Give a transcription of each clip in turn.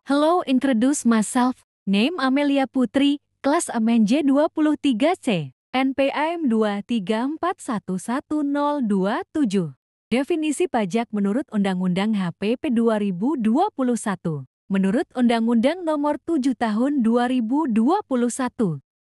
Hello, introduce myself. Name Amelia Putri, kelas AMNJ 23C, NPM 234111027. Definisi pajak menurut Undang-Undang HPP 2021. Menurut Undang-Undang Nomor 7 Tahun 2021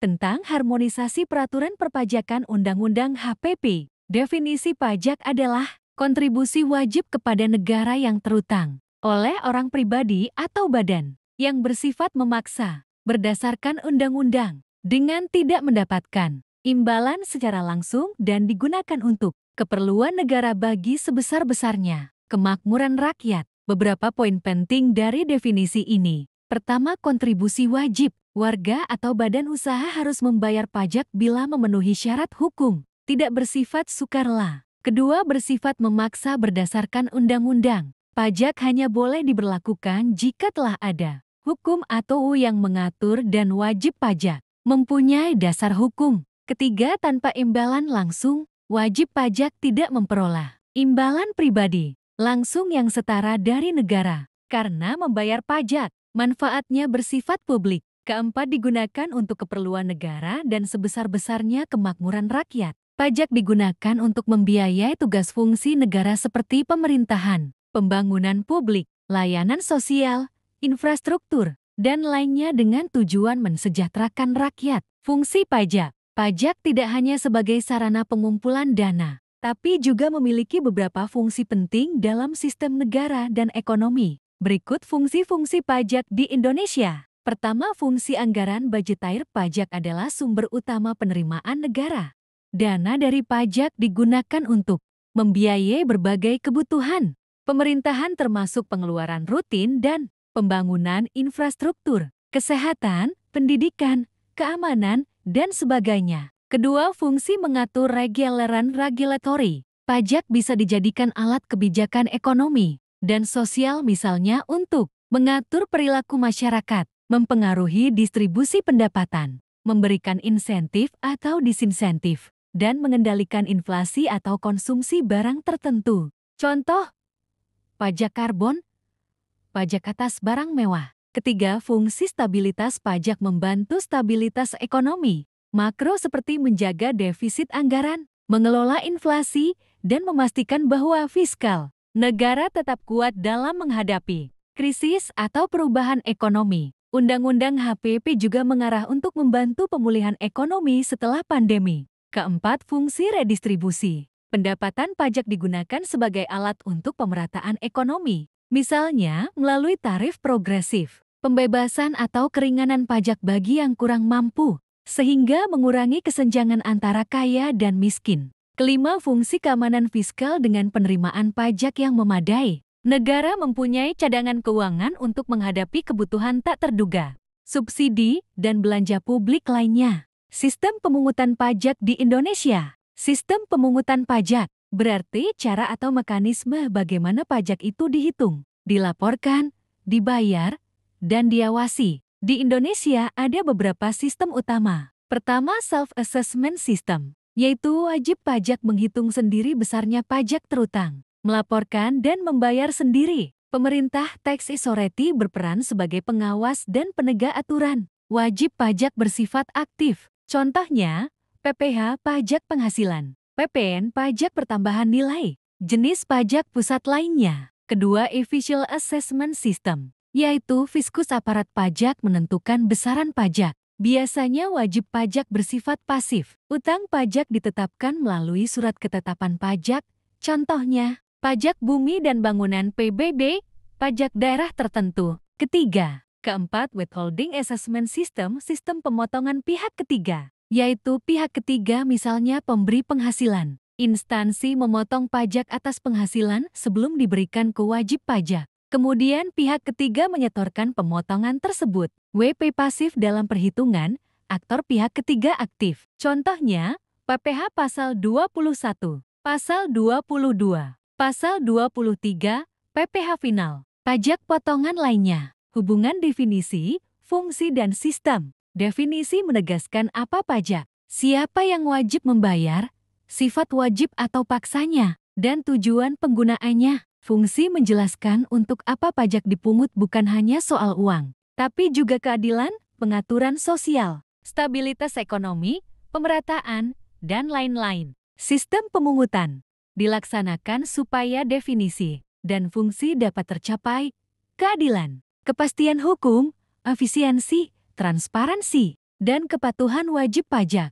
tentang Harmonisasi Peraturan Perpajakan Undang-Undang HPP, definisi pajak adalah kontribusi wajib kepada negara yang terutang oleh orang pribadi atau badan yang bersifat memaksa berdasarkan undang-undang dengan tidak mendapatkan imbalan secara langsung dan digunakan untuk keperluan negara bagi sebesar-besarnya kemakmuran rakyat. Beberapa poin penting dari definisi ini. Pertama, kontribusi wajib. Warga atau badan usaha harus membayar pajak bila memenuhi syarat hukum, tidak bersifat sukarela. Kedua, bersifat memaksa berdasarkan undang-undang. Pajak hanya boleh diberlakukan jika telah ada hukum atau yang mengatur dan wajib pajak mempunyai dasar hukum. Ketiga, tanpa imbalan langsung, wajib pajak tidak memperoleh imbalan pribadi langsung yang setara dari negara karena membayar pajak. Manfaatnya bersifat publik. Keempat, digunakan untuk keperluan negara dan sebesar-besarnya kemakmuran rakyat. Pajak digunakan untuk membiayai tugas fungsi negara seperti pemerintahan, pembangunan publik, layanan sosial, infrastruktur, dan lainnya dengan tujuan mensejahterakan rakyat. Fungsi pajak. Pajak tidak hanya sebagai sarana pengumpulan dana, tapi juga memiliki beberapa fungsi penting dalam sistem negara dan ekonomi. Berikut fungsi-fungsi pajak di Indonesia. Pertama, fungsi anggaran budgetair. Pajak adalah sumber utama penerimaan negara. Dana dari pajak digunakan untuk membiayai berbagai kebutuhan pemerintahan termasuk pengeluaran rutin dan pembangunan infrastruktur, kesehatan, pendidikan, keamanan, dan sebagainya. Kedua, fungsi mengatur regulatory. Pajak bisa dijadikan alat kebijakan ekonomi dan sosial, misalnya untuk mengatur perilaku masyarakat, mempengaruhi distribusi pendapatan, memberikan insentif atau disinsentif, dan mengendalikan inflasi atau konsumsi barang tertentu. Contoh, pajak karbon, pajak atas barang mewah. Ketiga, fungsi stabilitas. Pajak membantu stabilitas ekonomi makro seperti menjaga defisit anggaran, mengelola inflasi, dan memastikan bahwa fiskal negara tetap kuat dalam menghadapi krisis atau perubahan ekonomi. Undang-Undang HPP juga mengarah untuk membantu pemulihan ekonomi setelah pandemi. Keempat, fungsi redistribusi. Pendapatan pajak digunakan sebagai alat untuk pemerataan ekonomi, misalnya melalui tarif progresif, pembebasan atau keringanan pajak bagi yang kurang mampu, sehingga mengurangi kesenjangan antara kaya dan miskin. Kelima, fungsi keamanan fiskal. Dengan penerimaan pajak yang memadai, negara mempunyai cadangan keuangan untuk menghadapi kebutuhan tak terduga, subsidi, dan belanja publik lainnya. Sistem pemungutan pajak di Indonesia. Sistem pemungutan pajak berarti cara atau mekanisme bagaimana pajak itu dihitung, dilaporkan, dibayar, dan diawasi. Di Indonesia ada beberapa sistem utama. Pertama, self-assessment system, yaitu wajib pajak menghitung sendiri besarnya pajak terutang, melaporkan dan membayar sendiri. Pemerintah tax authority berperan sebagai pengawas dan penegak aturan. Wajib pajak bersifat aktif. Contohnya, PPh pajak penghasilan, PPN pajak pertambahan nilai, jenis pajak pusat lainnya. Kedua, official assessment system, yaitu fiskus aparat pajak menentukan besaran pajak. Biasanya wajib pajak bersifat pasif. Utang pajak ditetapkan melalui surat ketetapan pajak, contohnya pajak bumi dan bangunan PBB, pajak daerah tertentu. Keempat, withholding assessment system, sistem pemotongan pihak ketiga, yaitu pihak ketiga misalnya pemberi penghasilan. Instansi memotong pajak atas penghasilan sebelum diberikan ke wajib pajak. Kemudian pihak ketiga menyetorkan pemotongan tersebut. WP pasif dalam perhitungan, aktor pihak ketiga aktif. Contohnya, PPh pasal 21, pasal 22, pasal 23, PPh final. Pajak potongan lainnya. Hubungan definisi, fungsi dan sistem. Definisi menegaskan apa pajak, siapa yang wajib membayar, sifat wajib atau paksanya, dan tujuan penggunaannya. Fungsi menjelaskan untuk apa pajak dipungut bukan hanya soal uang, tapi juga keadilan, pengaturan sosial, stabilitas ekonomi, pemerataan, dan lain-lain. Sistem pemungutan dilaksanakan supaya definisi dan fungsi dapat tercapai, keadilan, kepastian hukum, efisiensi, transparansi, dan kepatuhan wajib pajak.